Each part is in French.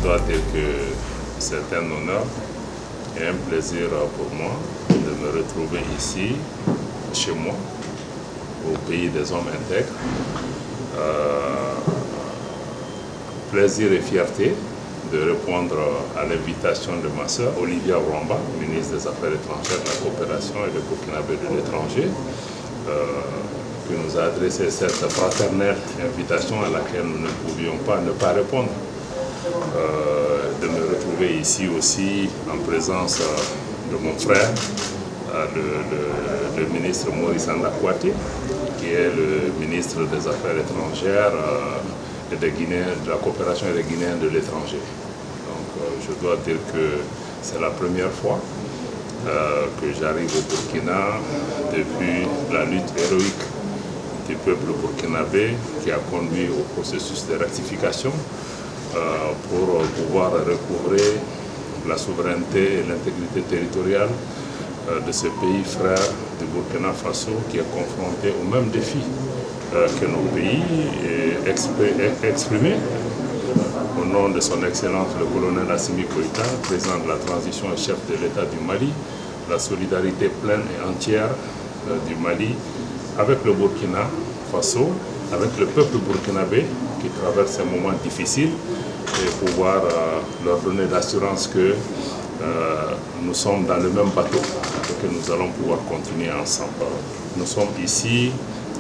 dois dire que c'est un honneur et un plaisir pour moi de me retrouver ici, chez moi, au pays des hommes intègres. Plaisir et fierté de répondre à l'invitation de ma sœur, Olivia Rwamba, ministre des Affaires étrangères, de la coopération et de Burkinabé de l'étranger, qui nous a adressé cette fraternelle invitation à laquelle nous ne pouvions pas ne pas répondre. De me retrouver ici aussi en présence de mon frère, le ministre Maurice Andakouaté, qui est le ministre des Affaires étrangères et de la coopération et des Guinéens de l'étranger. Donc je dois dire que c'est la première fois que j'arrive au Burkina depuis la lutte héroïque du peuple burkinabé qui a conduit au processus de rectification pour pouvoir recouvrer la souveraineté et l'intégrité territoriale de ce pays frère du Burkina Faso qui est confronté aux mêmes défis que nos pays et exprimé au nom de son Excellence le colonel Assimi Goïta, président de la transition et chef de l'État du Mali, la solidarité pleine et entière du Mali avec le Burkina Faso, avec le peuple burkinabé qui traverse ces moments difficiles et pouvoir leur donner l'assurance que nous sommes dans le même bateau et que nous allons pouvoir continuer ensemble. Nous sommes ici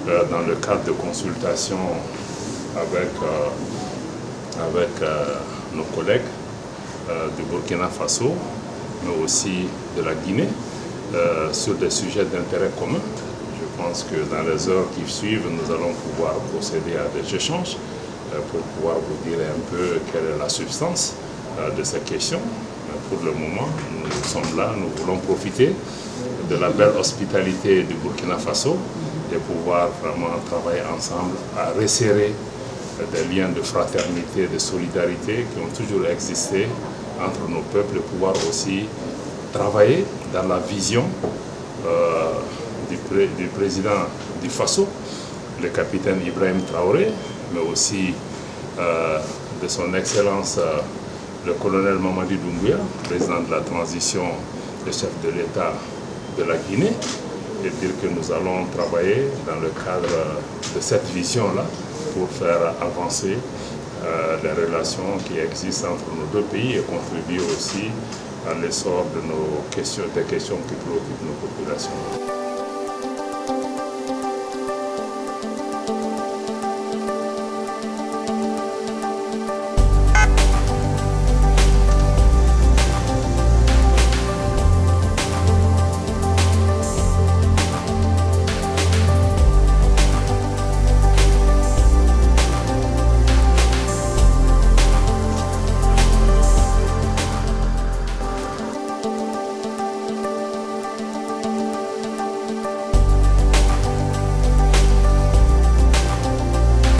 dans le cadre de consultation avec nos collègues du Burkina Faso, mais aussi de la Guinée, sur des sujets d'intérêt commun. Je pense que dans les heures qui suivent, nous allons pouvoir procéder à des échanges pour pouvoir vous dire un peu quelle est la substance de ces questions. Pour le moment, nous sommes là, nous voulons profiter de la belle hospitalité du Burkina Faso et pouvoir vraiment travailler ensemble à resserrer des liens de fraternité, de solidarité qui ont toujours existé entre nos peuples et pouvoir aussi travailler dans la vision du président du Faso, le capitaine Ibrahim Traoré, mais aussi de son Excellence le colonel Mamadi Doumbouya, président de la transition et chef de l'État de la Guinée, et dire que nous allons travailler dans le cadre de cette vision-là pour faire avancer les relations qui existent entre nos deux pays et contribuer aussi à l'essor de des questions qui préoccupent nos populations.